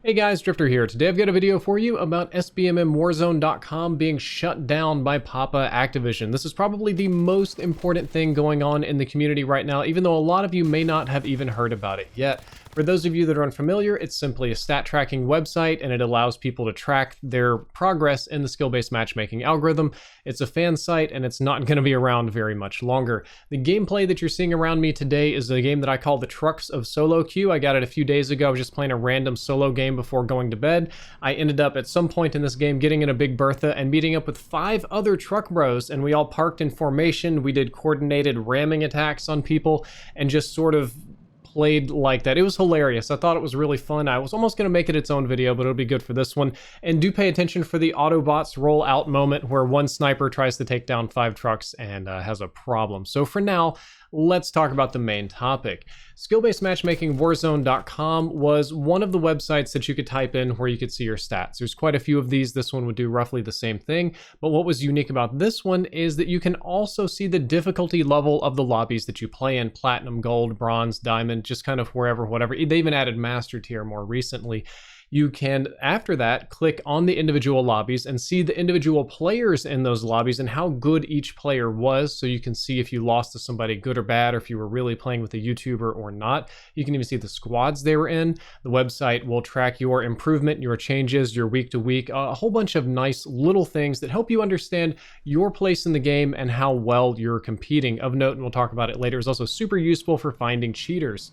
Hey guys, Drifter here. Today I've got a video for you about SBMM Warzone.com being shut down by Papa Activision. This is probably the most important thing going on in the community right now, even though a lot of you may not have even heard about it yet. For those of you that are unfamiliar, it's simply a stat tracking website and it allows people to track their progress in the skill-based matchmaking algorithm. It's a fan site and it's not going to be around very much longer. The gameplay that you're seeing around me today is a game that I call the Trucks of Solo Queue. I got it a few days ago. I was just playing a random solo game before going to bed. I ended up at some point in this game getting in a big Bertha and meeting up with 5 other truck bros, and we all parked in formation. We did coordinated ramming attacks on people and just sort of played like that. It was hilarious. I thought it was really fun. I was almost going to make it its own video, but it'll be good for this one. And do pay attention for the Autobots roll out moment where one sniper tries to take down 5 trucks and has a problem. So for now, let's talk about the main topic. Skill-based matchmaking Warzone.com was one of the websites that you could type in where you could see your stats. There's quite a few of these. This one would do roughly the same thing. But what was unique about this one is that you can also see the difficulty level of the lobbies that you play in: platinum, gold, bronze, diamond, just kind of wherever, whatever. They even added master tier more recently. You can, after that, click on the individual lobbies and see the individual players in those lobbies and how good each player was. So you can see if you lost to somebody good or bad, or if you were really playing with a YouTuber or not. You can even see the squads they were in. The website will track your improvement, your changes, your week to week, a whole bunch of nice little things that help you understand your place in the game and how well you're competing. Of note, and we'll talk about it later, is also super useful for finding cheaters.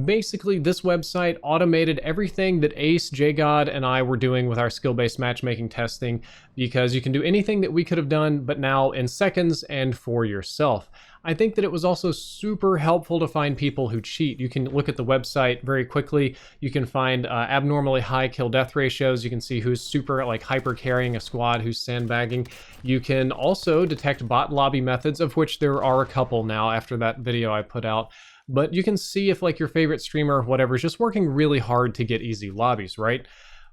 Basically, this website automated everything that Ace, JGod, and I were doing with our skill-based matchmaking testing, because you can do anything that we could have done, but now in seconds and for yourself. I think that it was also super helpful to find people who cheat. You can look at the website very quickly. You can find abnormally high kill-death ratios. You can see who's super hyper carrying a squad, who's sandbagging. You can also detect bot lobby methods, of which there are a couple now after that video I put out. But you can see if your favorite streamer or whatever is just working really hard to get easy lobbies, right?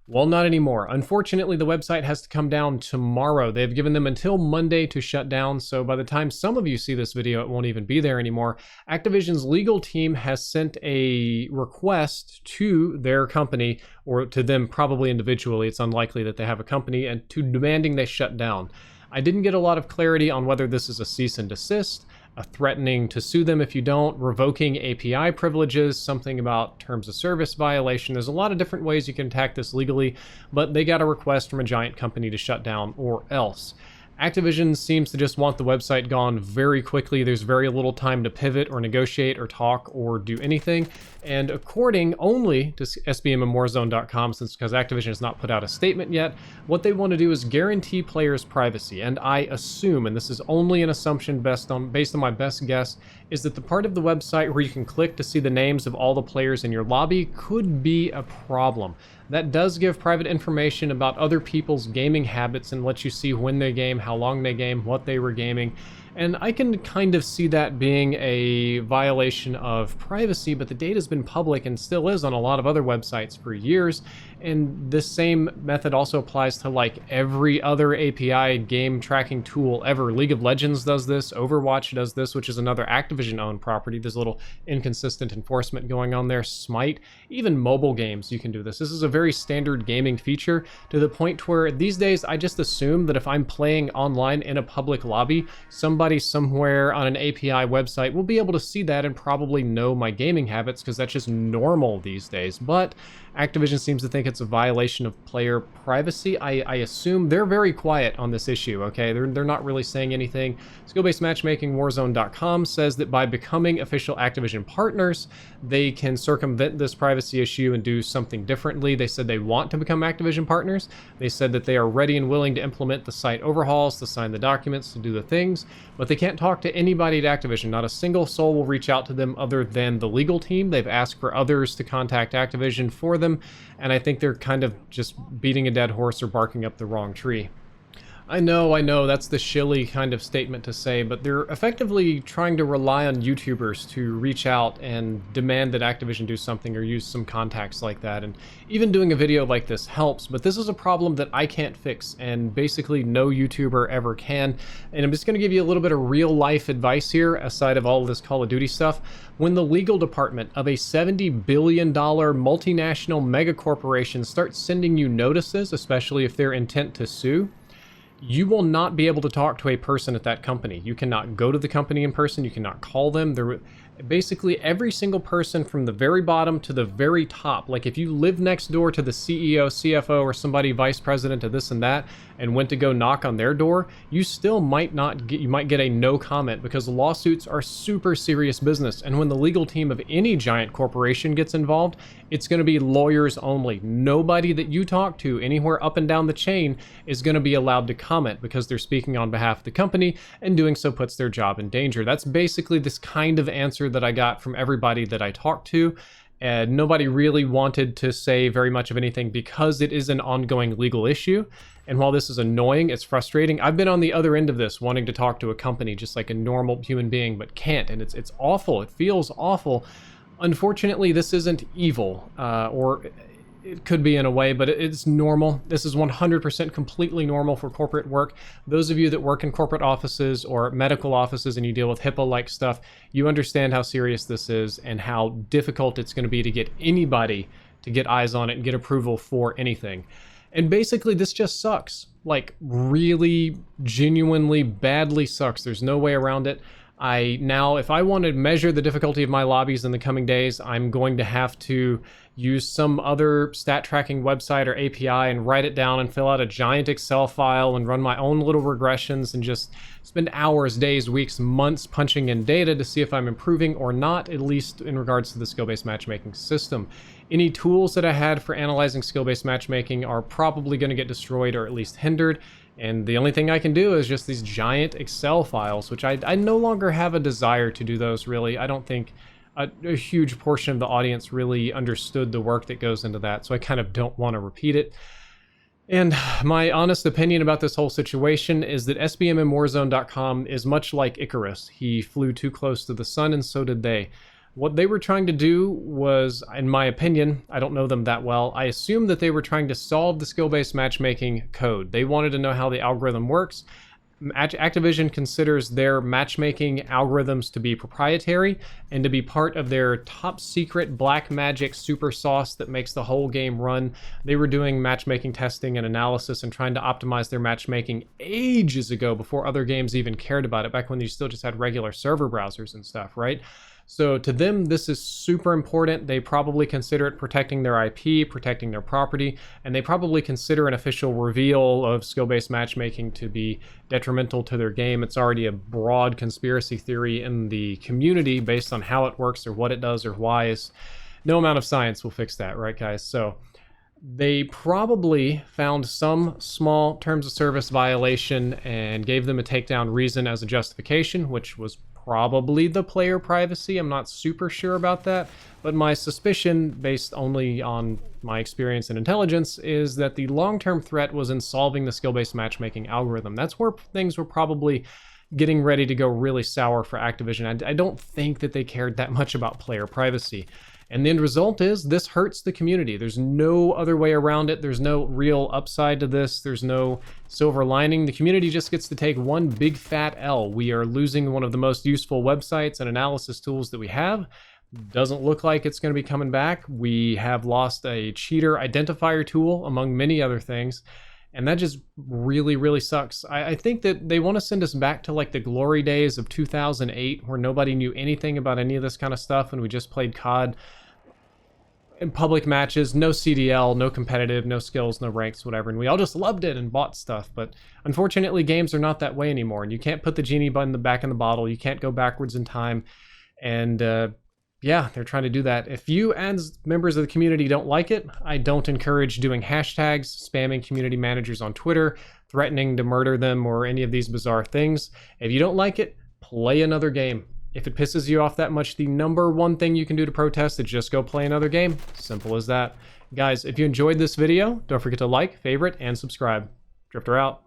Well, not anymore. Unfortunately, the website has to come down tomorrow. They've given them until Monday to shut down, so by the time some of you see this video, it won't even be there anymore. Activision's legal team has sent a request to their company, or to them probably individually, it's unlikely that they have a company, and to demanding they shut down. I didn't get a lot of clarity on whether this is a cease and desist, a threatening to sue them if you don't, revoking API privileges, something about terms of service violation. There's a lot of different ways you can attack this legally, but they got a request from a giant company to shut down or else. Activision seems to just want the website gone very quickly. There's very little time to pivot or negotiate or talk or do anything. And according only to SBMMWarzone.com, because Activision has not put out a statement yet, what they want to do is guarantee players' privacy. And I assume, and this is only an assumption based on my best guess, is that the part of the website where you can click to see the names of all the players in your lobby could be a problem. That does give private information about other people's gaming habits and lets you see when they game, how long they game, what they were gaming. And I can kind of see that being a violation of privacy, but the data's been public and still is on a lot of other websites for years. And this same method also applies to every other API game tracking tool ever. League of Legends does this, Overwatch does this, which is another Activision-owned property. There's a little inconsistent enforcement going on there. Smite, even mobile games, you can do this. This is a very standard gaming feature, to the point where these days I just assume that if I'm playing online in a public lobby, somebody somewhere on an API website will be able to see that and probably know my gaming habits, because that's just normal these days. But Activision seems to think it's a violation of player privacy. I assume they're very quiet on this issue, okay? They're not really saying anything. Skill-based matchmaking Warzone.com says that by becoming official Activision partners, they can circumvent this privacy issue and do something differently. They said they want to become Activision partners. They said that they are ready and willing to implement the site overhauls, to sign the documents, to do the things, but they can't talk to anybody at Activision. Not a single soul will reach out to them other than the legal team. They've asked for others to contact Activision for them, and I think they're kind of just beating a dead horse or barking up the wrong tree. I know, that's the shilly kind of statement to say, but they're effectively trying to rely on YouTubers to reach out and demand that Activision do something or use some contacts like that. And even doing a video like this helps, but this is a problem that I can't fix, and basically no YouTuber ever can. And I'm just going to give you a little bit of real life advice here, aside of all of this Call of Duty stuff. When the legal department of a $70 billion multinational mega corporation starts sending you notices, especially if they're intent to sue, you will not be able to talk to a person at that company. You cannot go to the company in person. You cannot call them. Basically, every single person from the very bottom to the very top, like if you live next door to the CEO, CFO, or somebody vice president of this and that, and went to go knock on their door, you still might not get, you might get a no comment, because lawsuits are super serious business. And when the legal team of any giant corporation gets involved, it's going to be lawyers only. Nobody that you talk to anywhere up and down the chain is going to be allowed to comment, because they're speaking on behalf of the company, and doing so puts their job in danger. That's basically this kind of answer that I got from everybody that I talked to. And nobody really wanted to say very much of anything, because it is an ongoing legal issue. And while this is annoying, it's frustrating. I've been on the other end of this, wanting to talk to a company just like a normal human being, but can't. And it's awful. It feels awful. Unfortunately, this isn't evil, or it could be in a way, but it's normal. This is 100% completely normal for corporate work. Those of you that work in corporate offices or medical offices and you deal with HIPAA-like stuff, you understand how serious this is and how difficult it's going to be to get anybody to get eyes on it and get approval for anything. And basically, this just sucks. Like, really, genuinely, badly sucks. There's no way around it. Now, if I want to measure the difficulty of my lobbies in the coming days, I'm going to have to use some other stat tracking website or API and write it down and fill out a giant Excel file and run my own little regressions and just spend hours, days, weeks, months punching in data to see if I'm improving or not, at least in regards to the skill-based matchmaking system. Any tools that I had for analyzing skill-based matchmaking are probably going to get destroyed or at least hindered. And the only thing I can do is just these giant Excel files, which I no longer have a desire to do those, really. I don't think a huge portion of the audience really understood the work that goes into that, so I kind of don't want to repeat it. And my honest opinion about this whole situation is that SBMM is much like Icarus. He flew too close to the sun, and so did they. What they were trying to do was, in my opinion, I don't know them that well, I assume that they were trying to solve the skill-based matchmaking code. They wanted to know how the algorithm works. Activision considers their matchmaking algorithms to be proprietary and to be part of their top secret black magic super sauce that makes the whole game run. They were doing matchmaking testing and analysis and trying to optimize their matchmaking ages ago, before other games even cared about it, back when you still just had regular server browsers and stuff, right? So to them, this is super important. They probably consider it protecting their IP, protecting their property, and they probably consider an official reveal of skill-based matchmaking to be detrimental to their game. It's already a broad conspiracy theory in the community based on how it works or what it does or why. No amount of science will fix that, right, guys? So they probably found some small terms of service violation and gave them a takedown reason as a justification, which was probably the player privacy. I'm not super sure about that, but my suspicion, based only on my experience and intelligence, is that the long-term threat was in solving the skill-based matchmaking algorithm. That's where things were probably getting ready to go really sour for Activision. I don't think that they cared that much about player privacy. And the end result is this hurts the community. There's no other way around it. There's no real upside to this. There's no silver lining. The community just gets to take one big fat L. We are losing one of the most useful websites and analysis tools that we have. Doesn't look like it's going to be coming back. We have lost a cheater identifier tool, among many other things. And that just really, really sucks. I think that they want to send us back to like the glory days of 2008, where nobody knew anything about any of this kind of stuff, and we just played COD in public matches, no CDL, no competitive, no skills, no ranks, whatever, and we all just loved it and bought stuff. But unfortunately, games are not that way anymore, and you can't put the genie button back in the bottle. You can't go backwards in time, and yeah, they're trying to do that. If you as members of the community don't like it, I don't encourage doing hashtags, spamming community managers on Twitter, threatening to murder them, or any of these bizarre things. If you don't like it, play another game. If it pisses you off that much, the number one thing you can do to protest is just go play another game. Simple as that. Guys, if you enjoyed this video, don't forget to like, favorite, and subscribe. Drifter out.